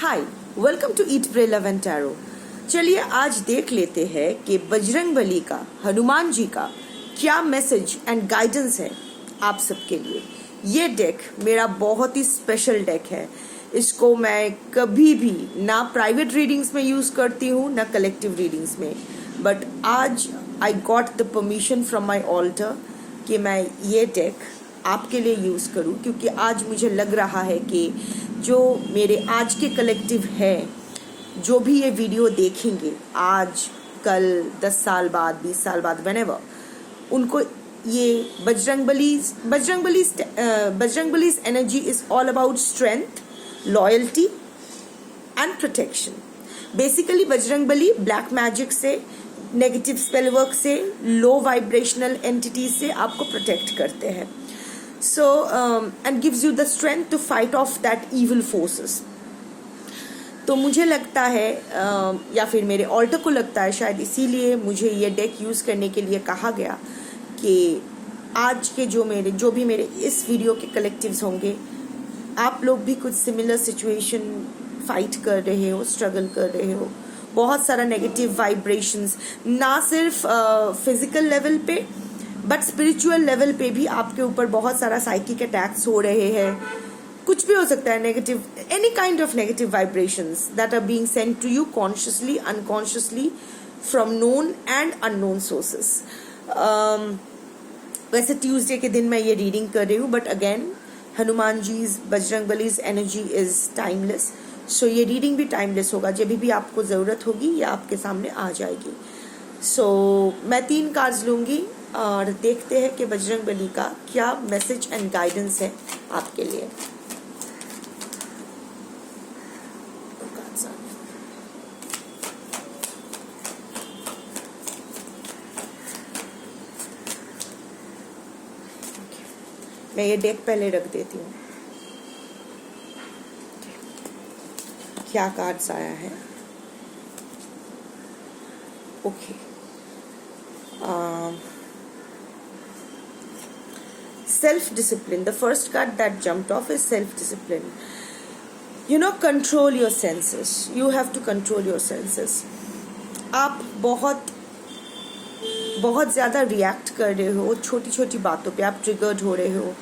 Hi, welcome to eat pray love and tarot. चलिए आज देख लेते हैं कि बजरंगबली का, हनुमान जी का क्या मैसेज एंड गाइडेंस है आप सबके लिए। ये डेक मेरा बहुत ही स्पेशल डेक है। इसको मैं कभी भी ना प्राइवेट रीडिंग्स में यूज करती हूँ ना कलेक्टिव रीडिंग्स में, बट आज I got the permission from my alter कि मैं ये डेक आपके लिए यूज करूं, क्योंकि आज मुझे लग रहा है कि जो मेरे आज के कलेक्टिव है, जो भी ये वीडियो देखेंगे आज, कल, 10 साल बाद, 20 साल बाद, whenever, उनको ये Bajrangbali's energy is all about strength, loyalty and protection. Basically Bajrangbali black magic से, नेगेटिव स्पेल वर्क से, लो वाइब्रेशनल एंटिटीज से आपको प्रोटेक्ट करते हैं। So and gives you the strength to fight off that evil forces. तो मुझे लगता है या फिर मेरे ऑल्टर को लगता है, शायद इसीलिए मुझे ये डेक यूज़ करने के लिए कहा गया कि आज के जो भी मेरे इस वीडियो के कलेक्टिव्स होंगे, आप लोग भी कुछ सिमिलर सिचुएशन फाइट कर रहे हो, स्ट्रगल कर रहे हो, बहुत सारा नेगेटिव वाइब्रेशंस, ना सिर्फ फिजिकल लेवल पे बट स्पिरिचुअल लेवल पे भी आपके ऊपर बहुत सारा साइकिक अटैक्स हो रहे हैं। कुछ भी हो सकता है, negative, any kind of negative vibrations that are being sent to you consciously, unconsciously, from known and unknown sources. वैसे ट्यूसडे के दिन मैं ये रीडिंग कर रही हूँ, but again Hanuman ji, Bajrangbali's energy is timeless, so ये रीडिंग भी टाइमलेस होगा। जब भी आपको ज़रूरत होगी ये आपके सामने आ जाएगी। सो मैं 3 कार्ड्स लूँगी और देखते हैं कि बजरंगबली का क्या मैसेज एंड गाइडेंस है आपके लिए। मैं ये डेक पहले रख देती हूँ। क्या कार्ड्स आया है? Okay, self-discipline. The first card that jumped off is self-discipline. Control your senses. You have to control your senses. आप बहुत ज़्यादा रिएक्ट कर रहे हो छोटी छोटी बातों पे, आप ट्रिगर्ड हो रहे हो।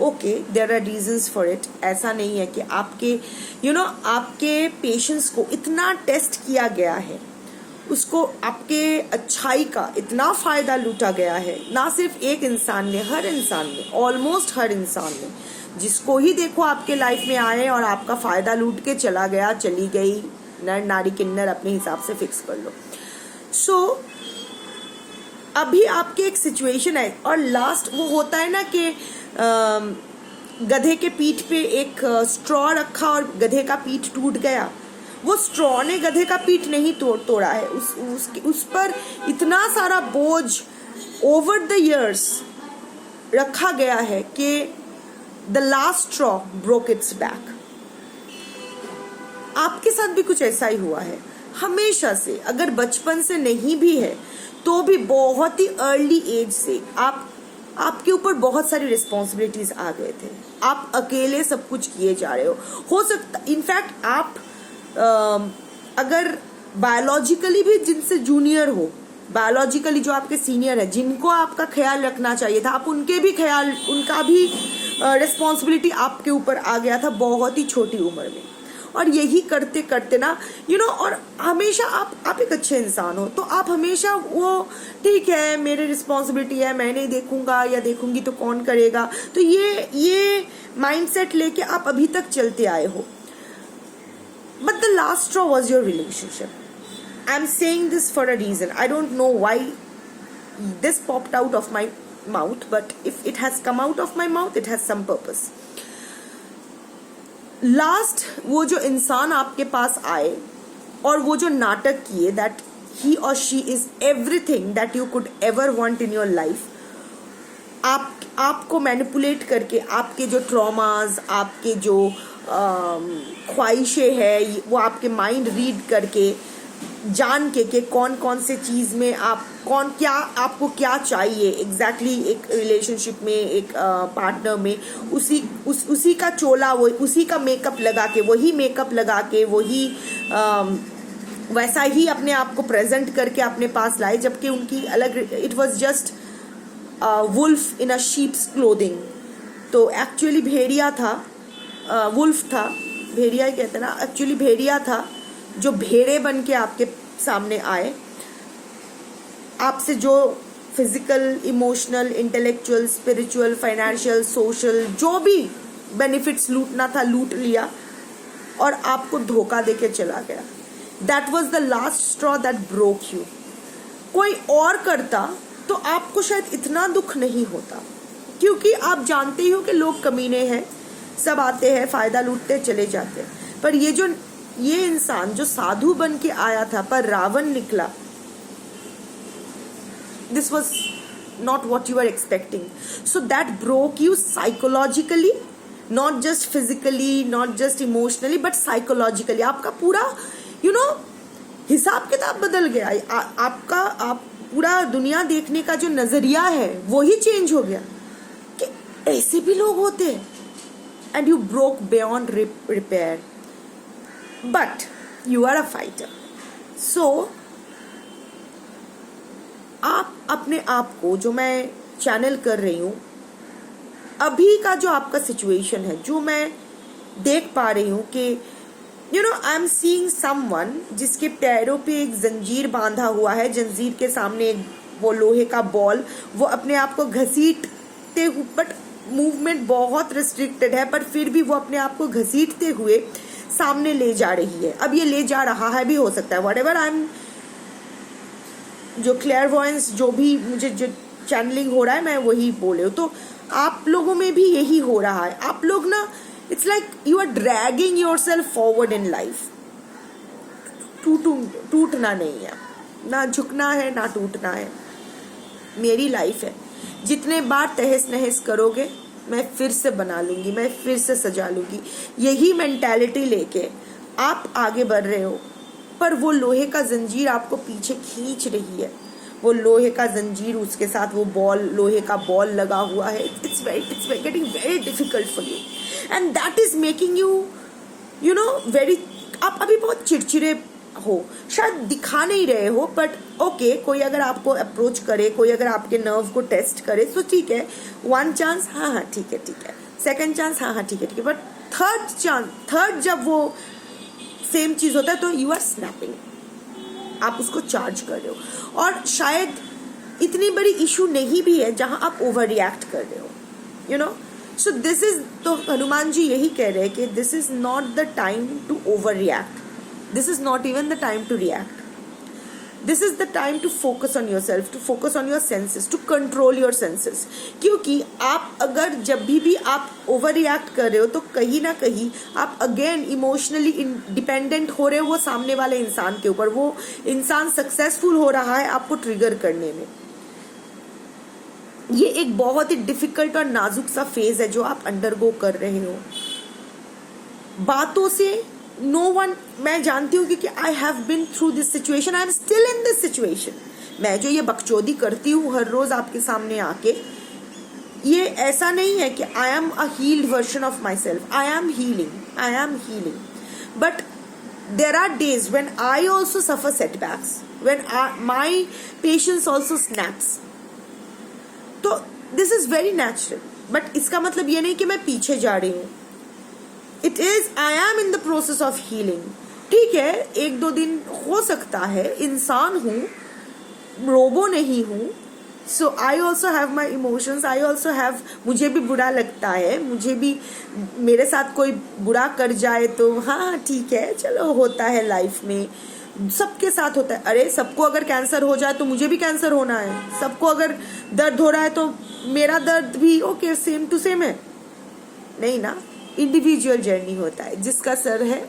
Okay, there are reasons for it. ऐसा नहीं है कि आपके पेशेंस को इतना टेस्ट किया गया है, उसको आपके अच्छाई का इतना फायदा लूटा गया है, ना सिर्फ एक इंसान ने, हर इंसान ने, ऑलमोस्ट हर इंसान ने, जिसको ही देखो आपके लाइफ में आए और आपका फायदा लूट के चला गया, चली गई। नर नारी किन्नर अपने हिसाब से फिक्स कर लो। सो अभी आपके एक सिचुएशन है, और लास्ट वो होता है ना कि गधे के पीठ पे एक स्ट्रॉ रखा और गधे का पीठ टूट गया। वो स्ट्रॉ ने गधे का पीठ नहीं तोड़ा है, उस पर इतना सारा बोझ ओवर द इयर्स रखा गया है कि the last straw broke it's back. आपके साथ भी कुछ ऐसा ही हुआ है हमेशा से, अगर बचपन से नहीं भी है तो भी बहुत ही अर्ली एज से आपके ऊपर बहुत सारी रिस्पॉन्सिबिलिटीज आ गए थे। आप अकेले सब कुछ किए जा रहे हो सकता, इनफैक्ट आप अगर बायोलॉजिकली भी जिनसे जूनियर हो, बायोलॉजिकली जो आपके सीनियर है, जिनको आपका ख्याल रखना चाहिए था, आप उनका भी रिस्पॉन्सिबिलिटी आपके ऊपर आ गया था बहुत ही छोटी उम्र में। और यही करते करते ना और हमेशा आप एक अच्छे इंसान हो तो आप हमेशा वो, ठीक है मेरी रिस्पॉन्सिबिलिटी है, मैं नहीं देखूंगा या देखूंगी तो कौन करेगा, तो ये माइंडसेट लेके आप अभी तक चलते आए हो। But the last straw was your relationship. I'm saying this for a reason. I don't know why this popped out of my mouth, but if it has come out of my mouth, it has some purpose. Last, वो जो इंसान आपके पास आए और वो जो नाटक किए, that he or she is everything that you could ever want in your life, आपको मैनिपुलेट करके, आपके जो ट्रॉमास, आपके जो ख्वाहिशें है, वो आपके माइंड रीड करके जान के कौन कौन से चीज़ में आप आपको क्या चाहिए एग्जैक्टली एक रिलेशनशिप में, एक पार्टनर में, उसी का चोला, वो उसी का मेकअप लगा के, वही मेकअप लगा के, वही वैसा ही अपने आप को प्रेजेंट करके अपने पास लाए, जबकि उनकी अलग, it was just wolf in a sheep's clothing. तो एक्चुअली भेड़िया था, वुल्फ था, भेड़िया ही कहते ना, एक्चुअली भेड़िया था जो भेड़े बन के आपके सामने आए, आपसे जो physical, emotional, intellectual, spiritual, financial, social, जो भी बेनिफिट्स लूटना था लूट लिया और आपको धोखा देके चला गया। That was the last straw that broke you. कोई और करता तो आपको शायद इतना दुख नहीं होता, क्योंकि आप जानते ही हो कि लोग कमीने हैं, सब आते हैं, फायदा लूटते चले जाते हैं। पर ये इंसान जो साधु बन के आया था पर रावण निकला, this was not what you are expecting. So that broke you psychologically, not just physically, not just emotionally, but psychologically. आपका पूरा हिसाब किताब बदल गया। आप पूरा दुनिया देखने का जो नजरिया है वो ही चेंज हो गया कि ऐसे भी लोग होते हैं। And you broke beyond repair, but you are a fighter. So आप अपने आप को, जो मैं चैनल कर रही हूँ, अभी का जो आपका सिचुएशन है, जो मैं देख पा रही हूँ कि आई एम सीइंग समवन जिसके पैरों पे एक जंजीर बांधा हुआ है, जंजीर के सामने एक वो लोहे का बॉल, वो अपने आप को घसीटते हुए, बट मूवमेंट बहुत रिस्ट्रिक्टेड है, पर फिर भी वो अपने आप को घसीटते हुए सामने ले जा रही है। अब ये ले जा रहा है भी हो सकता है, व्हाटएवर आई एम, जो क्लेयरवॉयंस, जो भी मुझे जो चैनलिंग हो रहा है, मैं वही बोले। तो आप लोगों में भी यही हो रहा है। आप लोग ना, it's like you are dragging yourself forward in life. टूटना नहीं है, ना झुकना है, ना टूटना है। मेरी लाइफ है, जितने बार तहस नहस करोगे मैं फिर से बना लूंगी, मैं फिर से सजा लूंगी। यही मेंटालिटी लेके आप आगे बढ़ रहे हो, पर वो लोहे का जंजीर आपको पीछे खींच रही है। वो लोहे का जंजीर, उसके साथ वो बॉल, लोहे का बॉल लगा हुआ है। It's getting very difficult for you, and that is making you know very, आप अभी बहुत चिड़चिड़े हो, शायद दिखा नहीं रहे हो, बट ओके, कोई अगर आपको अप्रोच करे, कोई अगर आपके नर्व को टेस्ट करे तो ठीक है, 1 चांस, हाँ ठीक है, 2nd चांस, हाँ ठीक है, बट थर्ड जब वो सेम चीज होता है तो यू आर स्नैपिंग, आप उसको चार्ज कर रहे हो। और शायद इतनी बड़ी इशू नहीं भी है जहां आप ओवर रिएक्ट कर रहे हो, सो दिस इज, तो हनुमान जी यही कह रहे हैं कि this is not the time to overreact, this is not even the time to react. This is the time to focus on yourself, to focus on your senses, to control your senses. क्योंकि आप अगर जब भी आप over react कर रहे हो तो कहीं ना कहीं आप अगेन इमोशनली डिपेंडेंट हो रहे हो वो सामने वाले इंसान के ऊपर। वो इंसान सक्सेसफुल हो रहा है आपको ट्रिगर करने में। ये एक बहुत ही डिफिकल्ट और नाजुक सा फेज है जो आप अंडरगो कर रहे हो। बातों से नो वन, मैं जानती हूँ क्योंकि I have been through this situation, I am still in this situation. मैं जो ये बकचोदी करती हूँ हर रोज आपके सामने आके, ये ऐसा नहीं है कि I am a healed version of myself. I am healing, but there are days when I also suffer setbacks, when my patience also snaps. तो this is very natural, but इसका मतलब ये नहीं कि मैं पीछे जा रही हूँ। It is, I am in the process of healing. ठीक है, 1-2 दिन हो सकता है, इंसान हूं, रोबो नहीं हूं। So I also have my emotions, I also have, मुझे भी बुरा लगता है, मुझे भी, मेरे साथ कोई बुरा कर जाए तो हाँ ठीक है, चलो होता है लाइफ में, सबके साथ होता है। अरे सबको अगर कैंसर हो जाए तो मुझे भी कैंसर होना है, सबको अगर दर्द हो रहा है तो मेरा दर्द भी ओके सेम टू सेम है, नहीं ना। इंडिविजुअल जर्नी होता है, जिसका सर है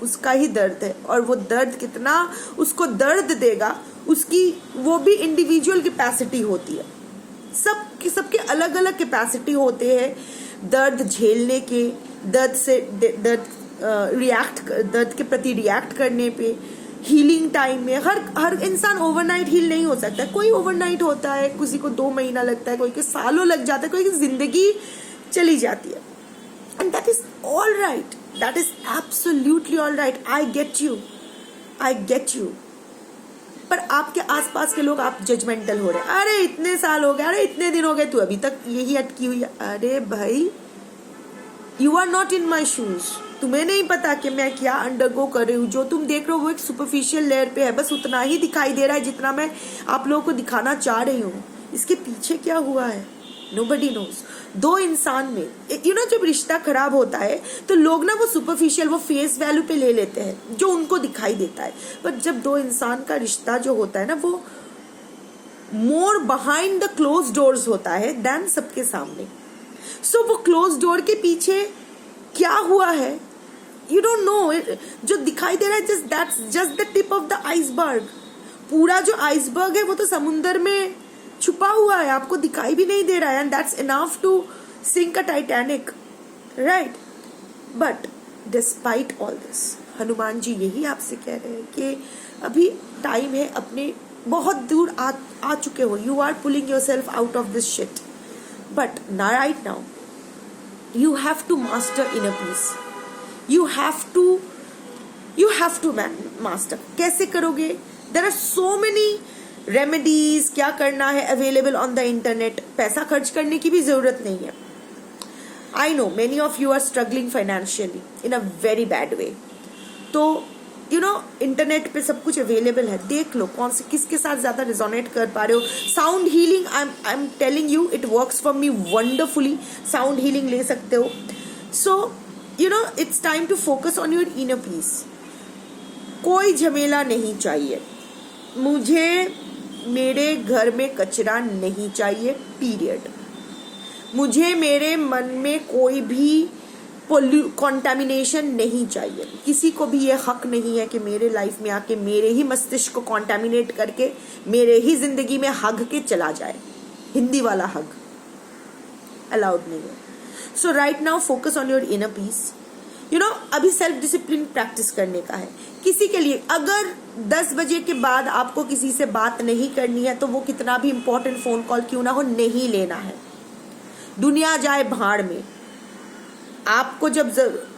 उसका ही दर्द है, और वो दर्द कितना उसको दर्द देगा उसकी वो भी इंडिविजुअल कैपेसिटी होती है। सबके अलग अलग कैपेसिटी होते हैं दर्द झेलने के, दर्द के प्रति रिएक्ट करने पे। हीलिंग टाइम में हर इंसान ओवरनाइट हील नहीं हो सकता। कोई ओवरनाइट होता है, किसी को 2 महीना लगता है, कोई के सालों लग जाता है, कोई की जिंदगी चली जाती है। And that is all right, that is absolutely all right. I get you. पर आपके आसपास के लोग आप जजमेंटल हो रहे हैं, अरे इतने साल हो गए, अरे इतने दिन हो गए, तू अभी तक यही अटकी हुई है। अरे भाई, you are not in my shoes. तुम्हें नहीं पता कि मैं क्या अंडरगो कर रही हूँ। जो तुम देख रहे हो वो एक सुपरफिशियल लेयर पे है, बस उतना ही दिखाई दे रहा है जितना मैं आप लोगों को दिखाना चाह रही हूँ। इसके पीछे क्या हुआ है, नोबडी नोज। 2 इंसान में जब रिश्ता खराब होता है तो लोग ना वो सुपरफिशियल, वो फेस वैल्यू पे ले लेते हैं जो उनको दिखाई देता है। पर जब 2 इंसान का रिश्ता जो होता है ना, वो मोर बिहाइंड द क्लोज डोर्स होता है देन सबके सामने। सो वो क्लोज डोर के पीछे क्या हुआ है, यू डोंट नो। जो दिखाई दे रहा है that's just the tip of the iceberg. पूरा जो आइसबर्ग है वो तो समुंदर में छुपा हुआ है, आपको दिखाई भी नहीं दे रहा है। And that's enough to sink a Titanic, right. But despite all this, Hanuman ji यही आपसे कह रहे हैं कि अभी टाइम है, अपने बहुत दूर आ चुके हो। You are pulling yourself out of this shit, but right now you have to master inner peace. You have to master. कैसे करोगे? There are so many remedies. क्या करना है available on the internet. पैसा खर्च करने की भी जरूरत नहीं है. I know many of you are struggling financially in a very bad way. तो इंटरनेट पे सब कुछ अवेलेबल है, देख लो कौन से किसके साथ ज्यादा रिजोनेट कर पा रहे हो। Sound healing, I am telling you, it works for me wonderfully. Sound healing ले सकते हो। So it's time to focus on your inner peace. कोई झमेला नहीं चाहिए मुझे, मेरे घर में कचरा नहीं चाहिए, पीरियड। मुझे मेरे मन में कोई भी कॉन्टेमिनेशन नहीं चाहिए। किसी को भी ये हक नहीं है कि मेरे लाइफ में आके मेरे ही मस्तिष्क को कॉन्टेमिनेट करके मेरे ही जिंदगी में हग के चला जाए। हिंदी वाला हग अलाउड नहीं है। So right now focus on your inner peace. अभी सेल्फ डिसिप्लिन प्रैक्टिस करने का है। किसी के लिए अगर 10 बजे के बाद आपको किसी से बात नहीं करनी है तो वो कितना भी इंपॉर्टेंट फोन कॉल क्यों ना हो, नहीं लेना है। दुनिया जाए भाड़ में। आपको जब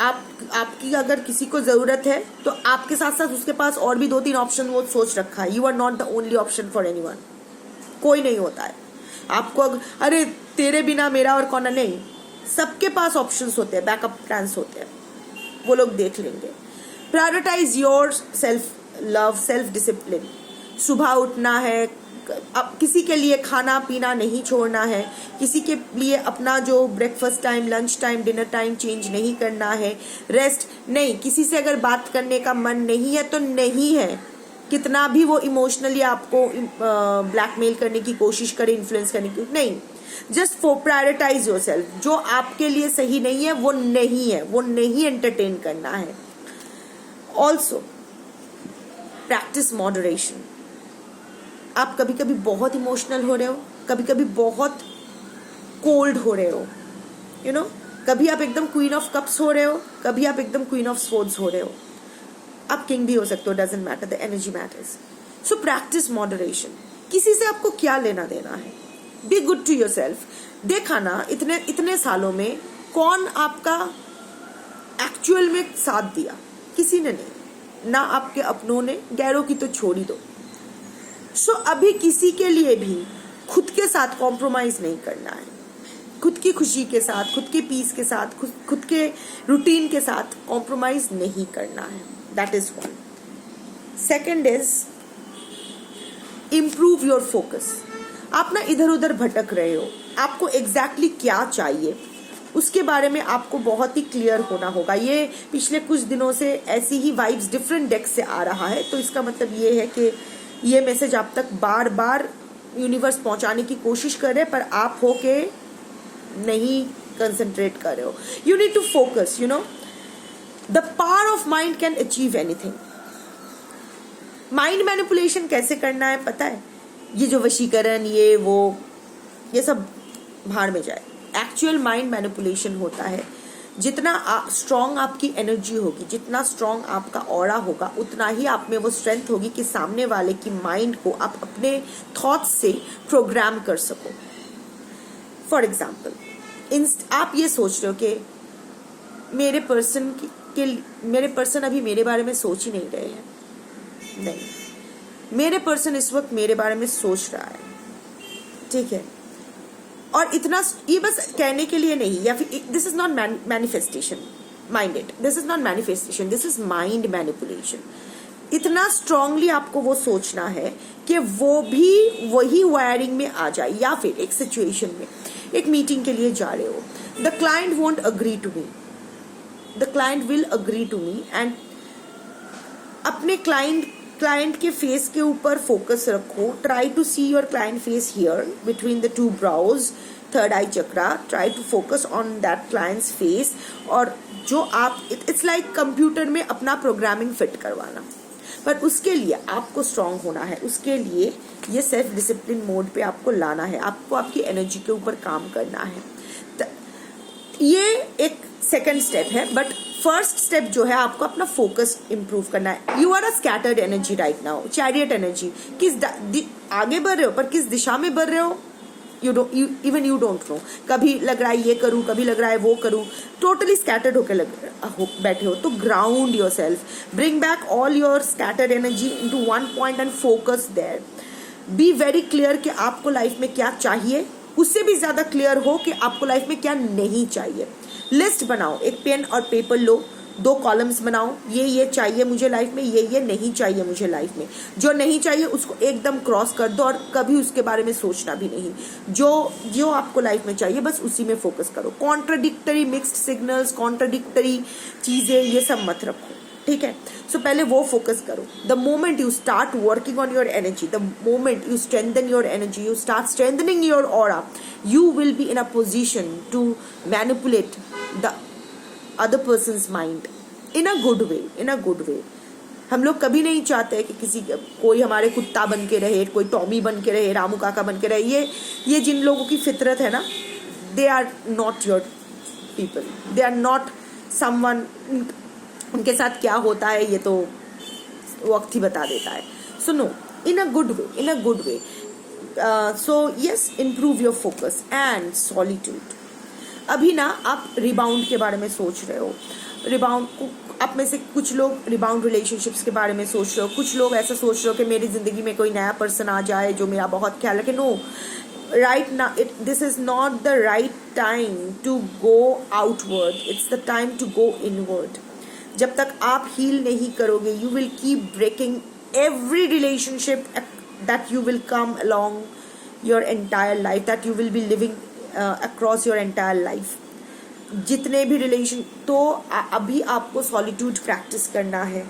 आपकी अगर किसी को जरूरत है तो आपके साथ साथ उसके पास और भी 2-3 ऑप्शन वो सोच रखा है। You are not the only option for anyone. कोई नहीं होता है आपको अरे तेरे बिना मेरा और कौन, नहीं। सबके पास ऑप्शंस होते हैं, बैकअप प्लान्स होते हैं, वो लोग देख लेंगे। Prioritise your self love, self discipline. सुबह उठना है, अब किसी के लिए खाना पीना नहीं छोड़ना है, किसी के लिए अपना जो breakfast time, lunch time, dinner time change नहीं करना है, रेस्ट नहीं। किसी से अगर बात करने का मन नहीं है तो नहीं है, कितना भी वो इमोशनली आपको ब्लैकमेल करने की कोशिश करे, इन्फ्लुएंस करने की, नहीं। Just for prioritise your self. जो आपके लिए सही नहीं है वो नहीं है, वो नहीं एंटरटेन करना है। Also practice moderation. आप कभी कभी बहुत इमोशनल हो रहे हो, कभी कभी बहुत कोल्ड हो रहे हो, कभी आप एकदम क्वीन ऑफ कप्स हो रहे हो, कभी आप एकदम क्वीन ऑफ स्वॉर्ड्स हो रहे हो। आप किंग भी हो सकते हो, doesn't matter, the energy matters. So practise moderation. किसी से आपको क्या लेना देना है, be good to yourself. देखा ना इतने सालों में कौन आपका एक्चुअल में साथ दिया, किसी ने नहीं, ना आपके अपनों ने, गैरों की तो छोड़ ही दो। सो अभी किसी के लिए भी खुद के साथ कॉम्प्रोमाइज नहीं करना है। खुद की खुशी के साथ, खुद के पीस के साथ, खुद के रूटीन के साथ कॉम्प्रोमाइज नहीं करना है। That is one. Second is improve your focus. आप ना इधर उधर भटक रहे हो, आपको एग्जैक्टली क्या चाहिए उसके बारे में आपको बहुत ही क्लियर होना होगा। ये पिछले कुछ दिनों से ऐसी ही वाइब्स डिफरेंट डेक से आ रहा है, तो इसका मतलब ये है कि ये मैसेज आप तक बार बार यूनिवर्स पहुंचाने की कोशिश कर रहे हैं, पर आप हो के नहीं कंसंट्रेट कर रहे हो। You need to focus, the power of mind can achieve anything. Mind manipulation कैसे करना है पता है? ये जो वशीकरण, ये सब भाड़ में जाए। एक्चुअल माइंड मैनिपुलेशन होता है जितना स्ट्रांग आपकी एनर्जी होगी, जितना स्ट्रांग आपका ऑरा होगा, उतना ही आप में वो स्ट्रेंथ होगी कि सामने वाले की माइंड को आप अपने थॉट्स से प्रोग्राम कर सको। फॉर एग्जाम्पल, आप ये सोच रहे हो कि मेरे पर्सन अभी मेरे बारे में सोच ही नहीं रहे हैं। नहीं, मेरे पर्सन इस वक्त मेरे बारे में सोच रहा है, ठीक है। और इतना, ये बस कहने के लिए नहीं, या फिर this is not manifestation, mind it, this is not manifestation, this is mind manipulation. इतना स्ट्रांगली आपको वो सोचना है कि वो भी वही वायरिंग में आ जाए। या फिर एक सिचुएशन में, एक मीटिंग के लिए जा रहे हो, the client won't agree to me, the client will agree to me, and अपने क्लाइंट के फेस के ऊपर फोकस रखो। Try to see your client face here between the two brows, third eye chakra, try to focus on that client's face. और जो आप, it's like computer में अपना प्रोग्रामिंग फिट करवाना, पर उसके लिए आपको स्ट्रांग होना है। उसके लिए ये सेल्फ डिसिप्लिन मोड पे आपको लाना है, आपको आपकी एनर्जी के ऊपर काम करना है। ये एक सेकंड स्टेप है, बट फर्स्ट स्टेप जो है, आपको अपना फोकस इंप्रूव करना है। You are a scattered energy right now, chariot energy. आगे बढ़ रहे हो, पर किस दिशा में बढ़ रहे हो यू डोंट नो। कभी लग रहा है ये करूं, कभी लग रहा है वो करूं, टोटली स्कैटर्ड होकर बैठे हो। तो ground yourself, bring back all your scattered energy into one point and focus there. Be very clear कि आपको लाइफ में क्या चाहिए, उससे भी ज्यादा क्लियर हो कि आपको लाइफ में क्या नहीं चाहिए। लिस्ट बनाओ, एक पेन और पेपर लो, 2 कॉलम्स बनाओ, ये चाहिए मुझे लाइफ में, ये नहीं चाहिए मुझे लाइफ में। जो नहीं चाहिए उसको एकदम क्रॉस कर दो और कभी उसके बारे में सोचना भी नहीं। जो आपको लाइफ में चाहिए बस उसी में फोकस करो। कॉन्ट्राडिक्टरी मिक्स्ड सिग्नल्स, कॉन्ट्राडिक्टरी चीजें, ये सब मत रखो, ठीक है। सो पहले वो फोकस करो। The moment you start working on your energy, the moment you strengthen your energy, you start strengthening your aura, you will be in a position to manipulate the other person's mind in a good way। हम लोग कभी नहीं चाहते कि कोई हमारे कुत्ता बन के रहे, कोई टॉमी बन के रहे, रामू काका बन के रहे। ये जिन लोगों की फितरत है ना, they are not your people, they are not someone. उनके साथ क्या होता है ये तो वक्त ही बता देता है। So no, in a good way। So yes, improve your focus and solitude। अभी ना आप रिबाउंड के बारे में सोच रहे हो, रिबाउंड, आप में से कुछ लोग रिबाउंड रिलेशनशिप्स के बारे में सोच रहे हो, कुछ लोग ऐसा सोच रहे हो कि मेरी जिंदगी में कोई नया पर्सन आ जाए जो मेरा बहुत ख्याल रखे। No, right now this is not the right time to go outward, it's the time to go inward। जब तक आप हील नहीं करोगे, you will keep breaking every relationship that you will come along your entire life, that you will be living across your entire life। जितने भी relation, तो अभी आपको सॉलिट्यूड प्रैक्टिस करना है,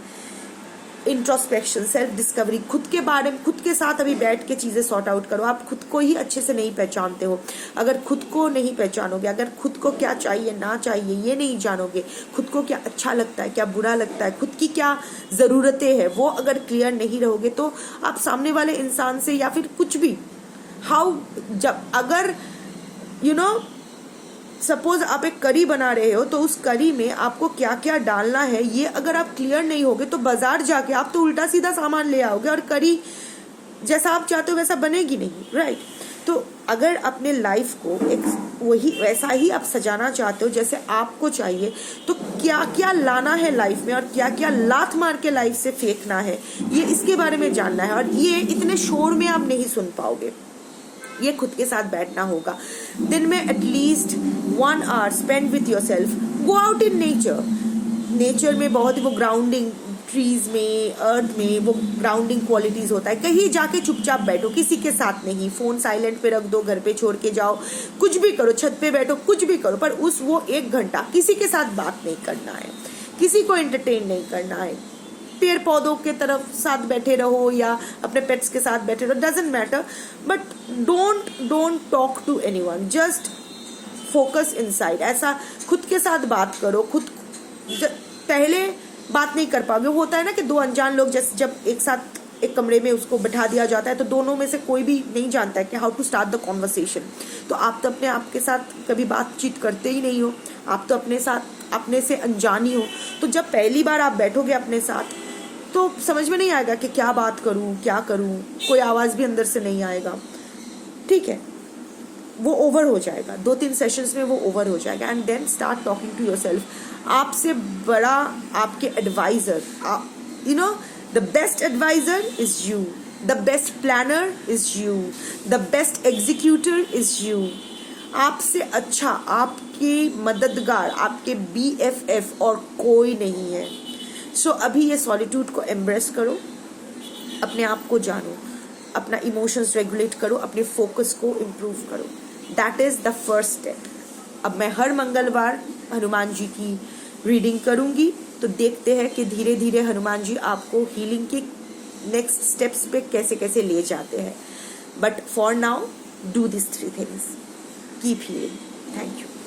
इंट्रोस्पेक्शन, सेल्फ डिस्कवरी, खुद के बारे में, खुद के साथ अभी बैठ के चीजें सॉर्ट आउट करो। आप खुद को ही अच्छे से नहीं पहचानते हो। अगर खुद को नहीं पहचानोगे, अगर खुद को क्या चाहिए ना चाहिए ये नहीं जानोगे, खुद को क्या अच्छा लगता है, क्या बुरा लगता है, खुद की क्या जरूरतें हैं, वो अगर क्लियर नहीं रहोगे, तो आप सामने वाले इंसान से या फिर कुछ भी अगर सपोज आप एक करी बना रहे हो, तो उस करी में आपको क्या क्या डालना है ये अगर आप क्लियर नहीं होगे, तो बाजार जाके आप तो उल्टा सीधा सामान ले आओगे और करी जैसा आप चाहते हो वैसा बनेगी नहीं, राइट। तो अगर अपने लाइफ को वैसा ही आप सजाना चाहते हो जैसे आपको चाहिए, तो क्या क्या लाना है लाइफ में और क्या क्या लात मार के लाइफ से फेंकना है, ये इसके बारे में जानना है। और ये इतने शोर में आप नहीं सुन पाओगे, ये खुद के साथ बैठना होगा। दिन में at least 1 hour spend with your self, go out in nature में बहुत ही वो ग्राउंडिंग, ट्रीज में, अर्थ में वो ग्राउंडिंग क्वालिटीज होता है। कहीं जाके चुपचाप बैठो, किसी के साथ नहीं, फोन साइलेंट पे रख दो, घर पे छोड़ के जाओ, कुछ भी करो, छत पे बैठो, कुछ भी करो, पर वो 1 घंटा किसी के साथ बात नहीं करना है, किसी को एंटरटेन नहीं करना है। पेड़ पौधों के तरफ साथ बैठे रहो या अपने पेट्स के साथ बैठे रहो, doesn't matter, but don't talk to anyone, just focus inside. ऐसा खुद के साथ बात करो। पहले बात नहीं कर पाओगे, होता है ना कि 2 अनजान लोग जब एक साथ एक कमरे में उसको बैठा दिया जाता है, तो दोनों में से कोई भी नहीं जानता है कि how to start the conversation. तो आप तो अपने आप के साथ कभी बातचीत करते ही नहीं हो, आप तो अपने साथ अपने से अनजानी हो, तो जब पहली बार आप बैठोगे अपने साथ तो समझ में नहीं आएगा कि क्या बात करूं, क्या करूं, कोई आवाज़ भी अंदर से नहीं आएगा, ठीक है, वो ओवर हो जाएगा, 2-3 सेशंस में वो ओवर हो जाएगा। And then start talking to yourself. आपसे बड़ा आपके advisor, you know the best advisor is you, the best planner is you, the best executor is you. आपसे अच्छा, आपके मददगार, आपके BFF और कोई नहीं है। सो अभी ये सॉलिट्यूड को एम्ब्रेस करो, अपने आप को जानो, अपना इमोशंस रेगुलेट करो, अपने फोकस को इम्प्रूव करो। That is the first step. अब मैं हर मंगलवार हनुमान जी की रीडिंग करूंगी, तो देखते हैं कि धीरे धीरे हनुमान जी आपको हीलिंग के नेक्स्ट स्टेप्स पे कैसे कैसे ले जाते हैं। But for now do this 3 things, keep healing. Thank you.